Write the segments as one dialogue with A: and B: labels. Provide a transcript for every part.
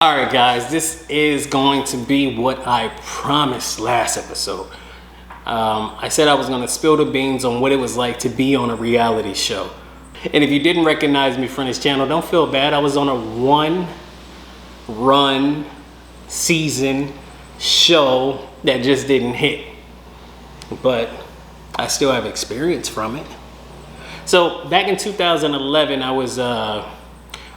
A: All right, guys, this is going to be what I promised last episode. I said I was going to spill the beans on what it was like to be on a reality show. And if you didn't recognize me from this channel, don't feel bad. I was on a one-run season show that just didn't hit. But I still have experience from it. So back in 2011, I was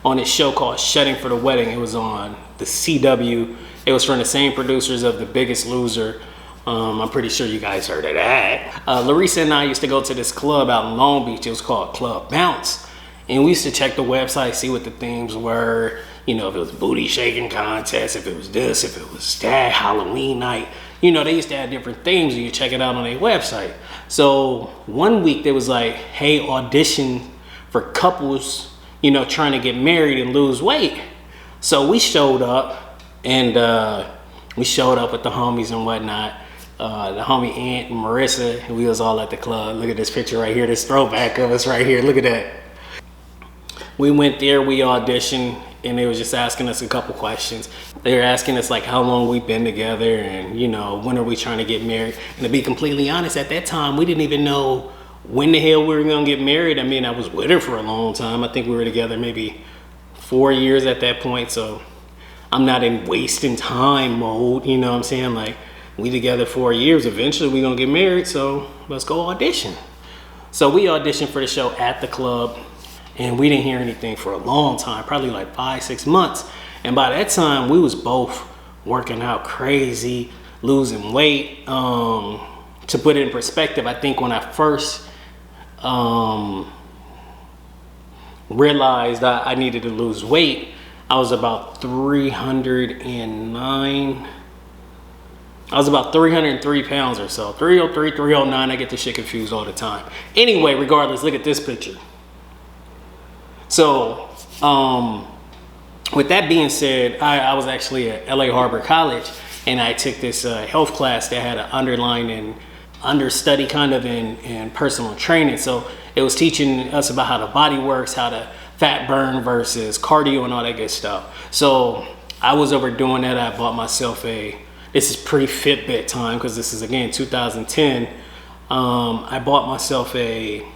A: on this show called Shutting for the Wedding. It was on the CW. It was from the same producers of The Biggest Loser. I'm pretty sure you guys heard of that. Larissa and I used to go to this club out in Long Beach. It was called Club Bounce. And we used to check the website, see what the themes were. You know, if it was booty shaking contest, if it was this, if it was that, Halloween night. You know, they used to have different themes and you check it out on their website. So one week they was like, hey, audition for couples, you know, trying to get married and lose weight. So we showed up, and we showed up with the homies and whatnot. The homie Aunt and Marissa, we was all at the club. Look at this picture right here, this throwback of us right here. Look at that. We went there, we auditioned, and they was just asking us a couple questions. They were asking us like how long we've been together and, you know, when are we trying to get married? And to be completely honest, at that time, we didn't even know when the hell we were gonna get married. I mean, I was with her for a long time. I think we were together maybe 4 years at that point. So I'm not in wasting time mode, you know what I'm saying? Like, we together 4 years, eventually we gonna get married, so let's go audition. So we auditioned for the show at the club, and we didn't hear anything for a long time, probably like 5-6 months. And by that time, we was both working out crazy, losing weight. To put it in perspective, I think when I first realized that I needed to lose weight, I was about 309. I was about 303 pounds or so. 303, 309, I get this shit confused all the time. Anyway, regardless, look at this picture. So, with that being said, I was actually at LA Harbor College, and I took this health class that had an understudy kind of in personal training. So it was teaching us about how the body works, how to fat burn versus cardio and all that good stuff. So I was overdoing that. I bought myself this is pre-Fitbit time, because this is again 2010. I bought myself a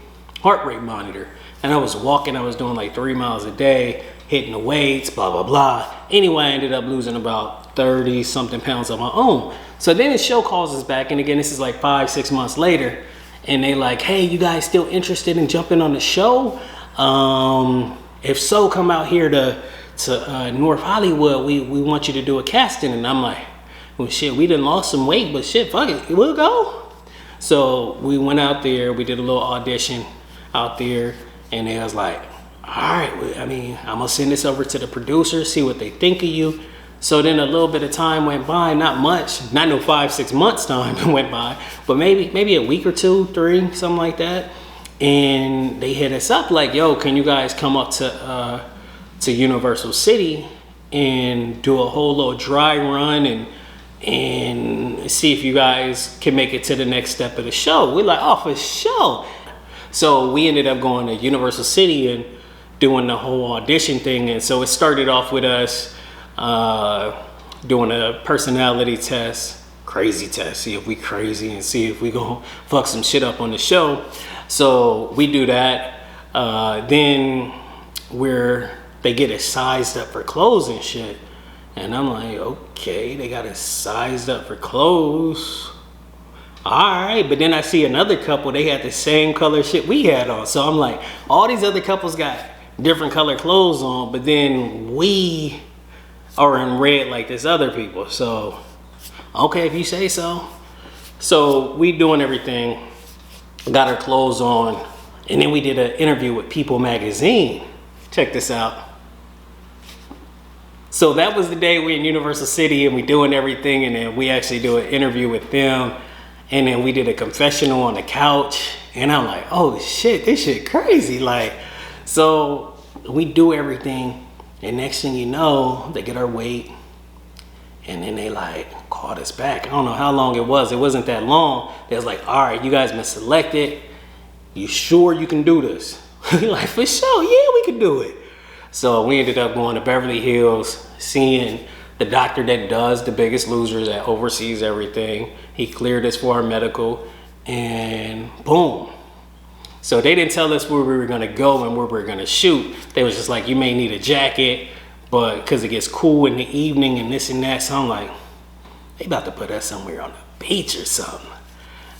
A: heart rate monitor, and I was walking. I was doing like 3 miles a day, hitting the weights, blah blah blah. Anyway, I ended up losing about 30 something pounds on my own. So then the show calls us back, and again, this is like 5-6 months later, and they like, hey, you guys still interested in jumping on the show? If so, come out here to North Hollywood. We want you to do a casting. And I'm like, well, shit, we done lost some weight, but shit, fuck it, we'll go. So we went out there, we did a little audition out there, and they was like, all right, I mean, I'm gonna send this over to the producers, see what they think of you. So then a little bit of time went by, not much, not no 5-6 months time went by, but maybe a week or 2, 3, something like that. And they hit us up like, yo, can you guys come up to Universal City and do a whole little dry run and see if you guys can make it to the next step of the show. We're like, oh, for sure. So we ended up going to Universal City and doing the whole audition thing. And so it started off with us doing a personality test, crazy test, see if we crazy and see if we gonna fuck some shit up on the show. So we do that. Then they get us sized up for clothes and shit. And I'm like, okay, they got us sized up for clothes. All right, but then I see another couple, they had the same color shit we had on. So I'm like, all these other couples got different color clothes on, but then we are in red like this other people. So, okay, if you say so. So we doing everything, got our clothes on, and then we did an interview with People magazine. Check this out. So that was the day we in Universal City and we doing everything, and then we actually do an interview with them, and then we did a confessional on the couch, and I'm like, oh shit, this shit crazy. Like, so we do everything, and next thing you know, they get our weight, and then they like called us back. I don't know how long it was. It wasn't that long. They was like, all right, you guys been selected. You sure you can do this? Like, for sure, yeah, we can do it. So we ended up going to Beverly Hills, seeing the doctor that does The Biggest Losers, that oversees everything. He cleared us for our medical, and boom. So they didn't tell us where we were gonna go and where we were gonna shoot. They was just like, you may need a jacket, but because it gets cool in the evening and this and that. So I'm like, they about to put us somewhere on the beach or something.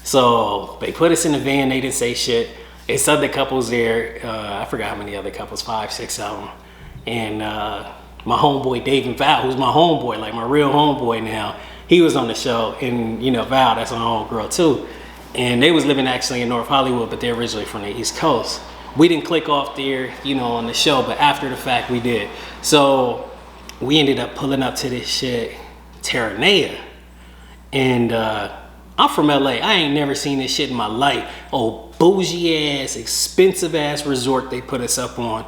A: So they put us in the van, they didn't say shit. It's other couples there. I forgot how many other couples, 5, 6 of them. And my homeboy Dave and Val, who's my homeboy, like my real homeboy now, he was on the show. And you know, Val, that's my homegirl too. And they was living actually in North Hollywood, but they're originally from the East Coast. We didn't click off there, you know, on the show, but after the fact we did. So we ended up pulling up to this shit, Terranea. And I'm from LA. I ain't never seen this shit in my life. Oh, bougie ass, expensive ass resort they put us up on.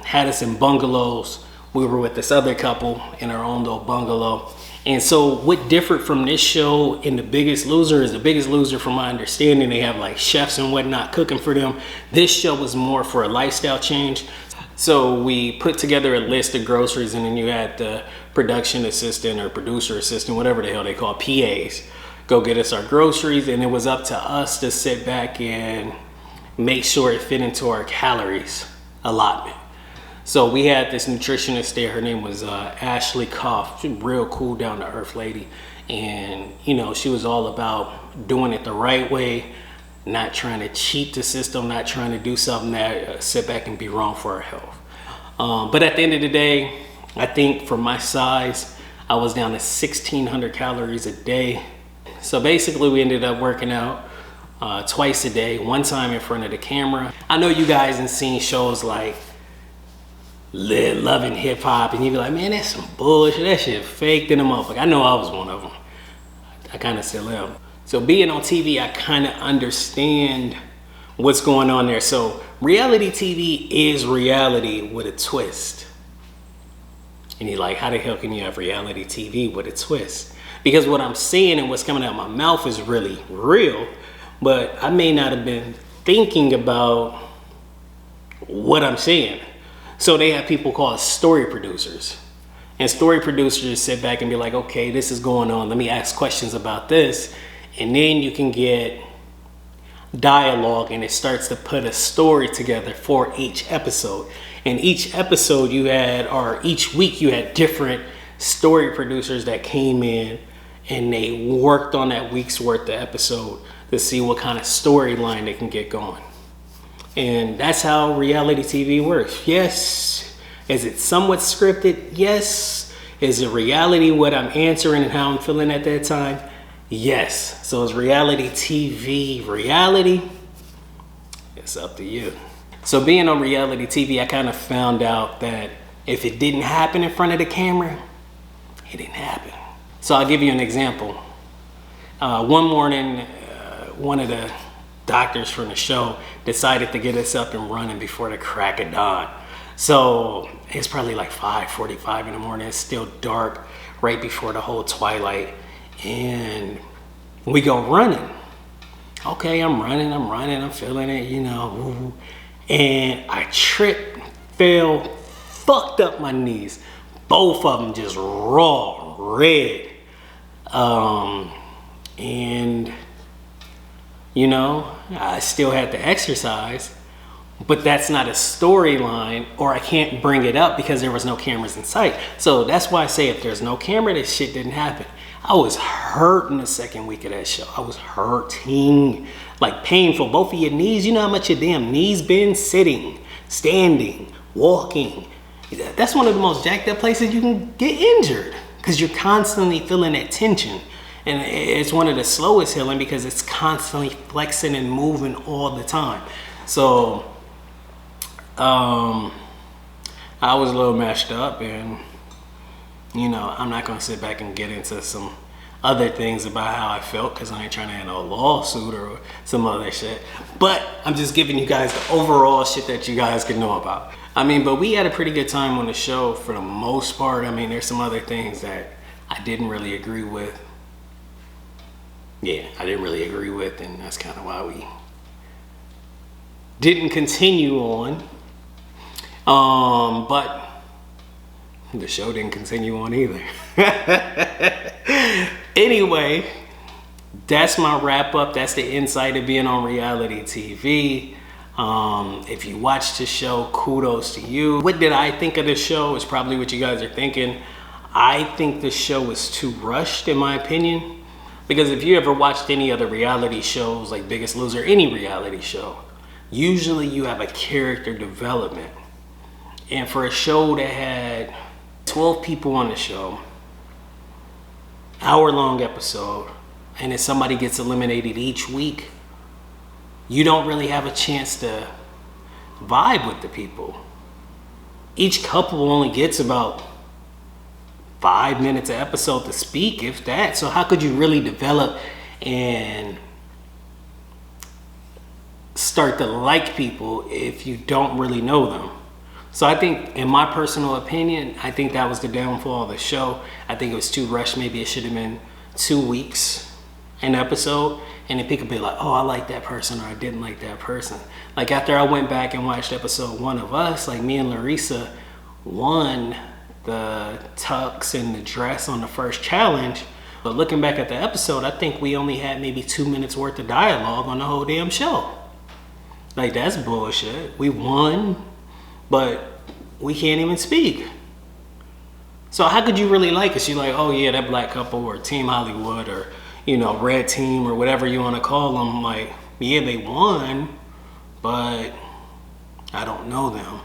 A: Had us in bungalows. We were with this other couple in our own little bungalow. And so what differed from this show in The Biggest Loser is The Biggest Loser, from my understanding, they have like chefs and whatnot cooking for them. This show was more for a lifestyle change. So we put together a list of groceries, and then you had the production assistant or producer assistant, whatever the hell they call PAs, go get us our groceries. And it was up to us to sit back and make sure it fit into our calories allotment. So we had this nutritionist there. Her name was Ashley Koff. She's a real cool, down to earth lady. And, you know, she was all about doing it the right way, not trying to cheat the system, not trying to do something that sit back and be wrong for our health. But at the end of the day, I think for my size, I was down to 1,600 calories a day. So basically we ended up working out twice a day, one time in front of the camera. I know you guys have seen shows like Loving Hip Hop, and you be like, man, that's some bullshit. That shit fake in the motherfucker. I know I was one of them. I kind of still am. So being on TV, I kind of understand what's going on there. So reality TV is reality with a twist. And you're like, how the hell can you have reality TV with a twist? Because what I'm saying and what's coming out of my mouth is really real, but I may not have been thinking about what I'm saying. So they have people called story producers. And story producers sit back and be like, okay, this is going on. Let me ask questions about this. And then you can get dialogue, and it starts to put a story together for each episode. And each episode you had, or each week you had different story producers that came in and they worked on that week's worth of episode to see what kind of storyline they can get going. And that's how reality TV works. Yes. Is it somewhat scripted? Yes. Is it reality what I'm answering and how I'm feeling at that time? Yes. So is reality TV reality? It's up to you. So being on reality TV, I kind of found out that if it didn't happen in front of the camera, it didn't happen. So I'll give you an example. One morning, one of the doctors from the show decided to get us up and running before the crack of dawn. So it's probably like 5:45 in the morning. It's still dark, right before the whole twilight. And we go running. Okay, I'm running, I'm feeling it, you know. And I tripped, fell, fucked up my knees. Both of them just raw, red. And you know, I still had to exercise, but that's not a storyline, or I can't bring it up because there was no cameras in sight. So that's why I say if there's no camera, this shit didn't happen. I was hurting the second week of that show. I was hurting, like painful. Both of your knees, you know how much your damn knees been sitting, standing, walking. That's one of the most jacked up places you can get injured because you're constantly feeling that tension. And it's one of the slowest healing because it's constantly flexing and moving all the time. So I was a little mashed up, and you know, I'm not gonna sit back and get into some other things about how I felt because I ain't trying to have no lawsuit or some other shit. But I'm just giving you guys the overall shit that you guys can know about. I mean, but we had a pretty good time on the show for the most part. I mean, there's some other things that I didn't really agree with. Yeah, I didn't really agree with, and that's kind of why we didn't continue on. But the show didn't continue on either. Anyway, that's my wrap up. That's the insight of being on reality TV. If you watched the show, kudos to you. What did I think of the show is probably what you guys are thinking. I think the show was too rushed, in my opinion. Because if you ever watched any other reality shows like Biggest Loser, any reality show, usually you have a character development. And for a show that had 12 people on the show, hour-long episode, and if somebody gets eliminated each week, you don't really have a chance to vibe with the people. Each couple only gets about 5 minutes an episode to speak, if that. So how could you really develop and start to like people if you don't really know them? So I think, in my personal opinion, I think that was the downfall of the show. I think it was too rushed. Maybe it should have been 2 weeks an episode, and then people be like, oh, I like that person, or I didn't like that person. Like after I went back and watched episode 1 of Us, like me and Larissa won the tux and the dress on the first challenge. But looking back at the episode, I think we only had maybe 2 minutes worth of dialogue on the whole damn show. Like, that's bullshit. We won, but we can't even speak. So how could you really like us? You're like, oh yeah, that black couple, or Team Hollywood, or, you know, Red Team, or whatever you want to call them. Like, yeah, they won, but I don't know them.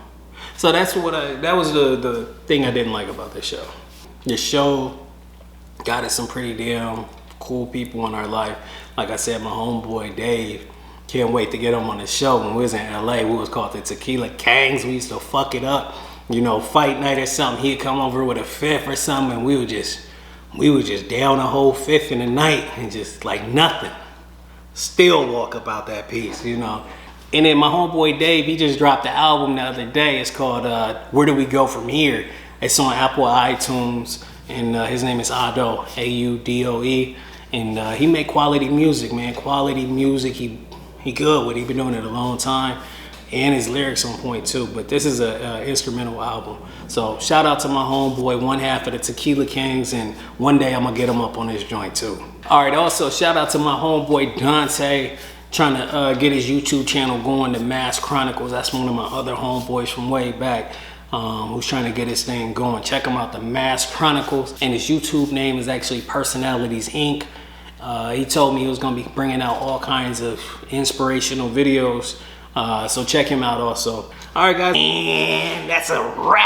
A: So that was the thing I didn't like about this show. The show got us some pretty damn cool people in our life. Like I said, my homeboy Dave, can't wait to get him on the show. When we was in LA, we was called the Tequila Kangs. We used to fuck it up, you know, fight night or something. He'd come over with a fifth or something, and we would just down a whole fifth in the night and just like nothing. Still walk about that piece, you know. And then my homeboy Dave, he just dropped the album the other day. It's called Where Do We Go From Here? It's on Apple iTunes, and his name is Ado, A-U-D-O-E. And he make quality music, man. Quality music. He good with it. He been doing it a long time. And his lyrics on point too. But this is a instrumental album. So shout out to my homeboy, one half of the Tequila Kings, and one day I'm gonna get him up on this joint too. All right, also shout out to my homeboy Dante, trying to get his YouTube channel going, The Mask Chronicles. That's one of my other homeboys from way back, who's trying to get his thing going. Check him out, The Mask Chronicles, and his YouTube name is actually Personalities Inc. He told me he was gonna be bringing out all kinds of inspirational videos, so check him out also. All right, guys, and that's a wrap.